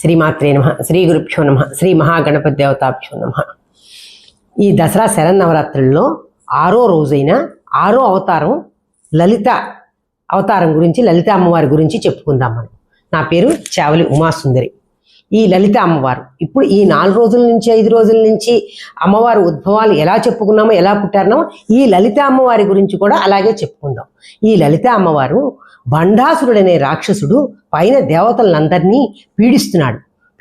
శ్రీమాత్రే నమః. శ్రీ గురుభ్యో నమః. శ్రీ మహాగణపతి దేవతాభ్యో నమః. ఈ దసరా శరన్నవరాత్రుల్లో 6వ రోజైన 6వ అవతారం లలిత అవతారం గురించి, లలిత అమ్మవారి గురించి చెప్పుకుందాం మనం. నా పేరు చావలి ఉమాసుందరి. ఈ లలిత అమ్మవారు ఇప్పుడు ఈ 4 రోజుల నుంచి 5 రోజుల నుంచి అమ్మవారు ఉద్భవాలు ఎలా చెప్పుకున్నామో, ఎలా పుట్టారనో, ఈ లలిత అమ్మవారి గురించి కూడా అలాగే చెప్పుకుందాం. ఈ లలిత అమ్మవారు బండాసురుడనే రాక్షసుడు పైన దేవతలందరినీ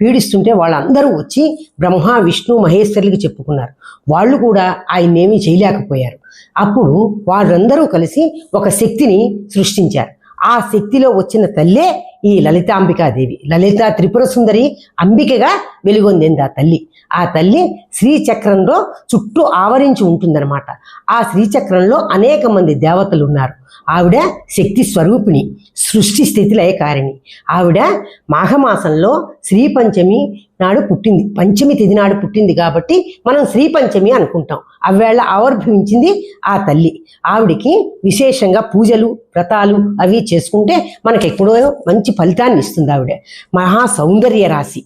పీడిస్తుంటే వాళ్ళందరూ వచ్చి బ్రహ్మ, విష్ణు, మహేశ్వరులకి చెప్పుకున్నారు. వాళ్ళు కూడా ఆయన్నేమీ చేయలేకపోయారు. అప్పుడు వాళ్ళందరూ కలిసి ఒక శక్తిని సృష్టించారు. ఆ శక్తిలో వచ్చిన తల్లే ఈ లలితాంబికాదేవి. లలిత త్రిపుర సుందరి అంబికగా వెలుగొందింది ఆ తల్లి శ్రీచక్రంలో చుట్టూ ఆవరించి ఉంటుందన్నమాట. ఆ శ్రీచక్రంలో అనేక మంది దేవతలు ఉన్నారు. ఆవిడ శక్తి స్వరూపిణి, సృష్టి స్థితి లయకారిణి. ఆవిడ మాఘమాసంలో శ్రీ పంచమి నాడు పుట్టింది, పంచమి తిథి నాడు పుట్టింది కాబట్టి మనం శ్రీ పంచమి అనుకుంటాం. అవేళ ఆవిర్భవించింది ఆ తల్లి. ఆవిడికి విశేషంగా పూజలు, వ్రతాలు అవి చేసుకుంటే మనకి ఎప్పుడో మంచి ఫలితాన్ని ఇస్తుంది. ఆవిడ మహా సౌందర్య రాశి.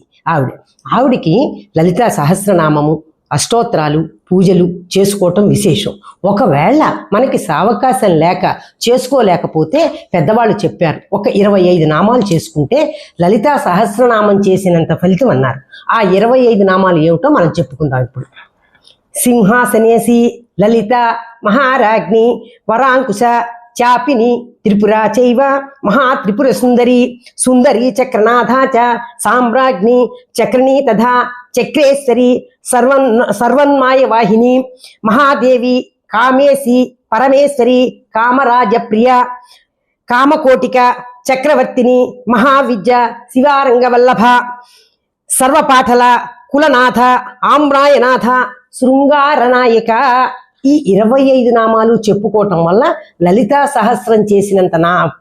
ఆవిడికి లలిత సహస్రనామము, అష్టోత్తరాలు, పూజలు చేసుకోవటం విశేషం. ఒకవేళ మనకి సావకాశం లేక చేసుకోలేకపోతే పెద్దవాళ్ళు చెప్పారు, ఒక 25 నామాలు చేసుకుంటే లలితా సహస్రనామం చేసినంత ఫలితం అన్నారు. ఆ 25 నామాలు ఏమిటో మనం చెప్పుకుందాం ఇప్పుడు. సింహాసనేసి లలిత మహారాజ్ఞి వరాంకుశ చాపిని త్రిపురా చైవ మహాత్రిపుర సుందరి సుందరి చక్రనాథా చ సామ్రాజ్ఞి చక్రణీ తథా చక్రేశ్వరి సర్వన్మాయ వాహిని మహాదేవి కామేశి పరమేశ్వరి కామరాజప్రియ కామకోటిక చక్రవర్తిని మహావిద్య శివారంగవల్లభ సర్వపాఠల కులనాథ ఆమ్రాయనాథ శృంగారనాయక. ఈ 25 నామాలు చెప్పుకోవటం వల్ల లలితా సహస్రం చేసినంత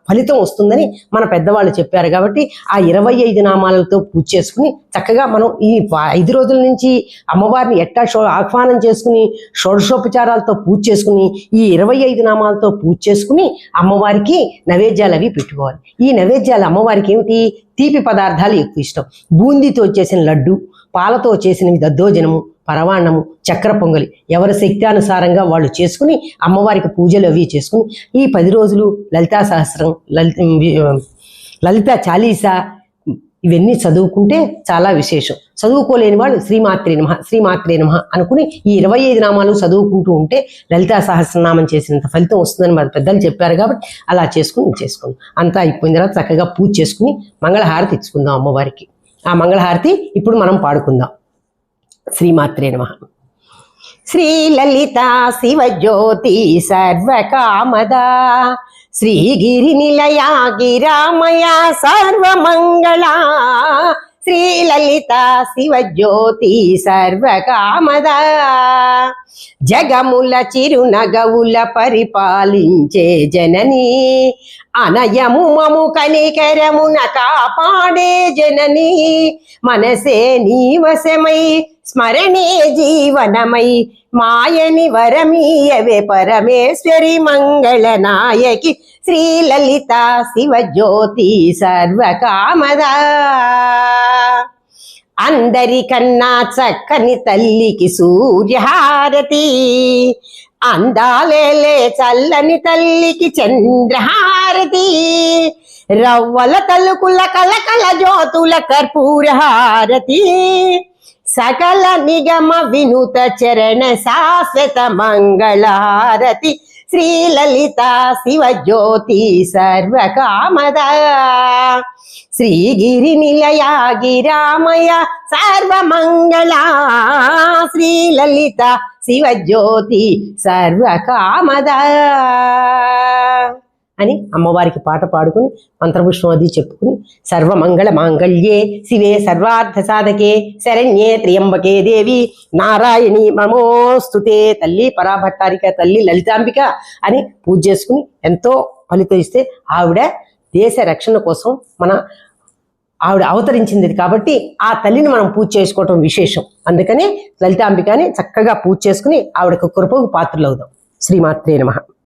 ఫలితం వస్తుందని మన పెద్దవాళ్ళు చెప్పారు. కాబట్టి ఆ 25 నామాలతో పూజ చేసుకుని చక్కగా మనం ఈ 5 రోజుల నుంచి అమ్మవారిని ఎట్టా ఆహ్వానం చేసుకుని షోడశోపచారాలతో పూజ చేసుకుని ఈ 25 నామాలతో పూజ చేసుకుని అమ్మవారికి నైవేద్యాలు అవి పెట్టుకోవాలి. ఈ నైవేద్యాలు అమ్మవారికి ఏమిటి? తీపి పదార్థాలు ఎక్కువ ఇష్టం. బూందీతో చేసిన లడ్డు, పాలతో చేసినవి దద్దోజనము, పరవాన్నము, చక్ర పొంగలి ఎవరి శక్త్యానుసారంగా వాళ్ళు చేసుకుని అమ్మవారికి పూజలు అవి చేసుకుని ఈ 10 రోజులు లలితా సహస్రం, లలిత చాలీసా ఇవన్నీ చదువుకుంటే చాలా విశేషం. చదువుకోలేని వాళ్ళు శ్రీమాత్రే నమః అనుకుని ఈ 25 నామాలు చదువుకుంటూ ఉంటే లలితా సహస్రనామం చేసినంత ఫలితం వస్తుందని మన పెద్దలు చెప్పారు. కాబట్టి అలా చేసుకుందాం. అంతా అయిపోయిన తర్వాత చక్కగా పూజ చేసుకుని మంగళహారతి ఇచ్చుకుందాం అమ్మవారికి. ఆ మంగళహారతి ఇప్పుడు మనం పాడుకుందాం. శ్రీమాత్రే నమః. శ్రీ లలిత శివజ్యోతి సర్వకామదా శ్రీగిరి నిలయా గిరామయ సర్వమంగళ శ్రీ లలిత శివజ్యోతి సర్వకామదా జగముల చిరునగవుల పరిపాలించే జనని అనయము మము కనికరమున కాపాడే జనని మనసే నీవశమై స్మరణే జీవనమై మాయని వరమీయవే పరమేశ్వరి మంగళనాయకి శ్రీ లలిత శివజ్యోతి సర్వకామదా. అందరికన్నా చక్కని తల్లికి సూర్యహారతి, అందాలేలే చల్లని తల్లికి చంద్రహారతి, రవ్వల తలుకుల కలకల జ్యోతుల కర్పూరహారతి, సకల నిగమ వినుత చరణ శాశ్వత మంగళహారతి శ్రీ లలిత శివజ్యోతి సర్వకామదా. శ్రీగిరి నిలయా గిరామయ సర్వమంగళ శ్రీ లలిత శివజ్యోతి సర్వకామదా అని అమ్మవారికి పాట పాడుకుని మంత్రపుష్పం అది చెప్పుకుని సర్వమంగళ మాంగళ్యే శివే సర్వార్థ సాధకే శరణ్యే త్ర్యంబకే దేవి నారాయణి నమోస్తుతే. తల్లి పరాభట్టారిక, తల్లి లలితాంబిక అని పూజ చేసుకుని ఎంతో ఫలితం ఇస్తే ఆవిడ దేశ రక్షణ కోసం ఆవిడ అవతరించింది కాబట్టి ఆ తల్లిని మనం పూజ చేసుకోవటం విశేషం. అందుకని లలితాంబికని చక్కగా పూజ చేసుకుని ఆవిడకు కృపకు పాత్రలవుదాం. శ్రీమాత్రే నమః.